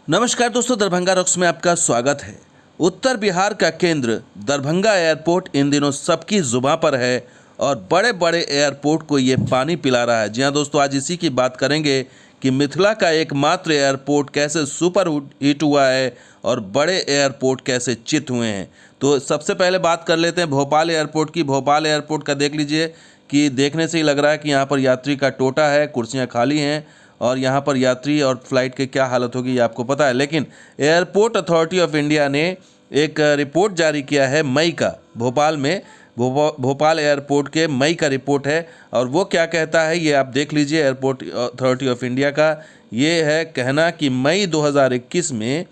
नमस्कार दोस्तों, दरभंगा रॉक्स में आपका स्वागत है। उत्तर बिहार का केंद्र दरभंगा एयरपोर्ट इन दिनों सबकी जुबां पर है और बड़े बड़े एयरपोर्ट को ये पानी पिला रहा है। जी हाँ दोस्तों, आज इसी की बात करेंगे कि मिथिला का एकमात्र एयरपोर्ट कैसे सुपर हिट हुआ है और बड़े एयरपोर्ट कैसे चित हुए हैं। तो सबसे पहले बात कर लेते हैं भोपाल एयरपोर्ट की। भोपाल एयरपोर्ट का देख लीजिए कि देखने से ही लग रहा है कि यहाँ पर यात्री का टोटा है, कुर्सियाँ खाली हैं और यहाँ पर यात्री और फ्लाइट की क्या हालत होगी ये आपको पता है। लेकिन एयरपोर्ट अथॉरिटी ऑफ इंडिया ने एक रिपोर्ट जारी किया है मई का, भोपाल में भोपाल एयरपोर्ट के मई का रिपोर्ट है और वो क्या कहता है ये आप देख लीजिए। एयरपोर्ट अथॉरिटी ऑफ इंडिया का ये है कहना कि मई 2021 में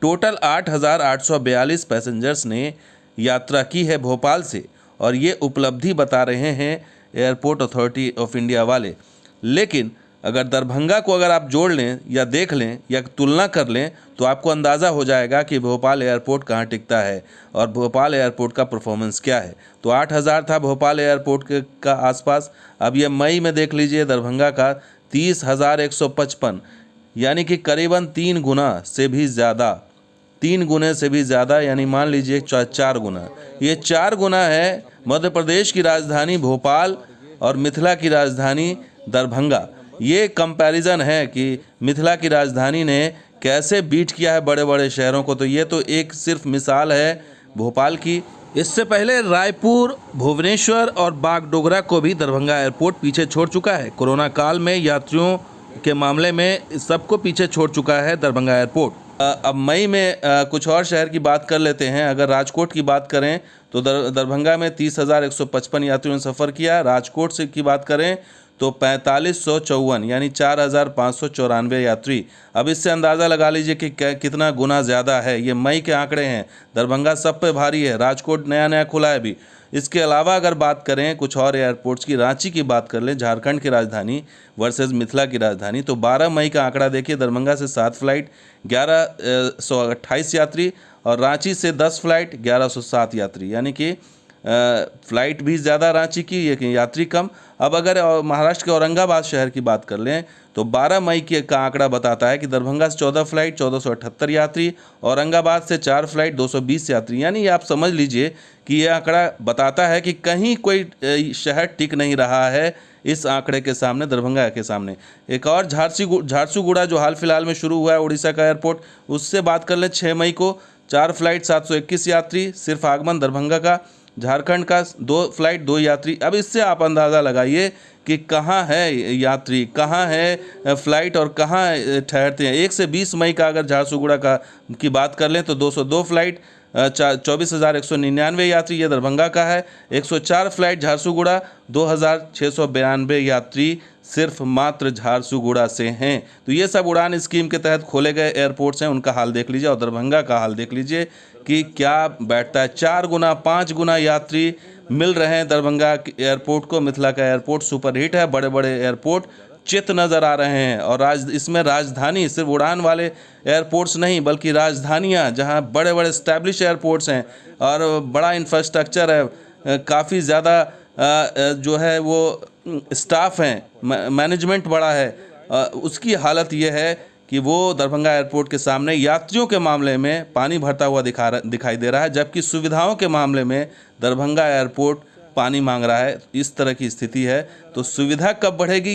टोटल 8,842 पैसेंजर्स ने यात्रा की है भोपाल से और ये उपलब्धि बता रहे हैं एयरपोर्ट अथॉरिटी ऑफ इंडिया वाले। लेकिन अगर दरभंगा को अगर आप जोड़ लें या देख लें या तुलना कर लें तो आपको अंदाज़ा हो जाएगा कि भोपाल एयरपोर्ट कहाँ टिकता है और भोपाल एयरपोर्ट का परफॉर्मेंस क्या है। तो 8,000 था भोपाल एयरपोर्ट का आसपास, अब ये मई में देख लीजिए दरभंगा का 30,155, यानी कि करीबन 3 गुना से भी ज़्यादा, 3 गुने से भी ज़्यादा, यानी मान लीजिए 4 गुना। ये 4 गुना है मध्य प्रदेश की राजधानी भोपाल और मिथिला की राजधानी दरभंगा। ये कंपैरिजन है कि मिथिला की राजधानी ने कैसे बीट किया है बड़े बड़े शहरों को। तो ये तो एक सिर्फ मिसाल है भोपाल की। इससे पहले रायपुर, भुवनेश्वर और बागडोगरा को भी दरभंगा एयरपोर्ट पीछे छोड़ चुका है। कोरोना काल में यात्रियों के मामले में सबको पीछे छोड़ चुका है दरभंगा एयरपोर्ट। अब मई में कुछ और शहर की बात कर लेते हैं। अगर राजकोट की बात करें तो दरभंगा में 30,155 यात्रियों ने सफ़र किया। राजकोट से की बात करें तो 4554, यानी 4,594 यात्री। अब इससे अंदाज़ा लगा लीजिए कि कितना गुना ज़्यादा है। ये मई के आंकड़े हैं। दरभंगा सब पे भारी है, राजकोट नया नया खुला है अभी। इसके अलावा अगर बात करें कुछ और एयरपोर्ट्स की, रांची की बात कर लें, झारखंड की राजधानी वर्सेस मिथिला की राजधानी, तो 12 मई का आंकड़ा देखिए, दरभंगा से 7 फ्लाइट 1128 यात्री और रांची से 10 फ्लाइट 1107 यात्री, यानी कि फ़्लाइट भी ज़्यादा रांची की, लेकिन यात्री कम। अब अगर महाराष्ट्र के औरंगाबाद शहर की बात कर लें तो 12 मई का आंकड़ा बताता है कि दरभंगा से 14 फ्लाइट 1478 यात्री, औरंगाबाद से 4 फ्लाइट 220 यात्री। यानी आप समझ लीजिए कि यह आंकड़ा बताता है कि कहीं कोई शहर टिक नहीं रहा है इस आंकड़े के सामने, दरभंगा के सामने। एक और झारसुगुड़ा जो हाल फिलहाल में शुरू हुआ है उड़ीसा का एयरपोर्ट, उससे बात कर लें 6 मई को 4 फ्लाइट 721 यात्री, सिर्फ आगमन दरभंगा का। झारखंड का 2 फ्लाइट 2 यात्री। अब इससे आप अंदाज़ा लगाइए कि कहाँ है यात्री, कहाँ है फ़्लाइट और कहाँ ठहरते हैं। 1 से 20 मई का अगर झारसुगुड़ा की बात कर लें तो 202 फ्लाइट 24,199 यात्री, ये दरभंगा का है। 104 फ्लाइट झारसुगुड़ा, 2,692 यात्री सिर्फ मात्र झारसुगुड़ा से हैं। तो ये सब उड़ान स्कीम के तहत खोले गए एयरपोर्ट्स हैं, उनका हाल देख लीजिए और दरभंगा का हाल देख लीजिए कि क्या बैठता है। 4 गुना 5 गुना यात्री मिल रहे हैं दरभंगा एयरपोर्ट को। मिथिला का एयरपोर्ट सुपर हिट है, बड़े बड़े एयरपोर्ट चित नज़र आ रहे हैं और इसमें राजधानी सिर्फ उड़ान वाले एयरपोर्ट्स नहीं बल्कि राजधानियां जहां बड़े बड़े एस्टैब्लिश एयरपोर्ट्स हैं और बड़ा इंफ्रास्ट्रक्चर है, काफ़ी ज़्यादा जो है वो स्टाफ हैं, मैनेजमेंट बड़ा है, उसकी हालत ये है कि वो दरभंगा एयरपोर्ट के सामने यात्रियों के मामले में पानी भरता हुआ दिखाई दे रहा है, जबकि सुविधाओं के मामले में दरभंगा एयरपोर्ट पानी मांग रहा है। इस तरह की स्थिति है। तो सुविधा कब बढ़ेगी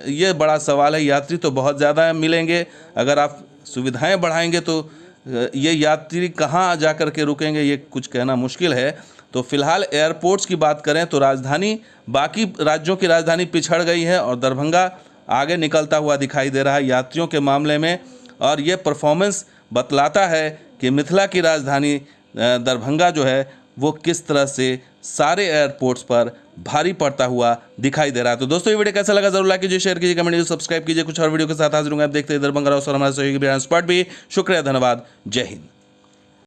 ये बड़ा सवाल है। यात्री तो बहुत ज़्यादा मिलेंगे, अगर आप सुविधाएं बढ़ाएंगे तो ये यात्री कहाँ जा कर के रुकेंगे ये कुछ कहना मुश्किल है। तो फिलहाल एयरपोर्ट्स की बात करें तो राजधानी, बाकी राज्यों की राजधानी पिछड़ गई है और दरभंगा आगे निकलता हुआ दिखाई दे रहा है यात्रियों के मामले में। और ये परफॉर्मेंस बतलाता है कि मिथिला की राजधानी दरभंगा जो है वो किस तरह से सारे एयरपोर्ट्स पर भारी पड़ता हुआ दिखाई दे रहा है। तो दोस्तों ये वीडियो कैसा लगा जरूर लाइक कीजिए, शेयर कीजिए, कमेंट कीजिए, सब्सक्राइब कीजिए। कुछ और वीडियो के साथ हाजिर होंगे। आप देखते हैं दरभंगा और हमारे सहयोगी स्पॉट भी। शुक्रिया, धन्यवाद, जय हिंद।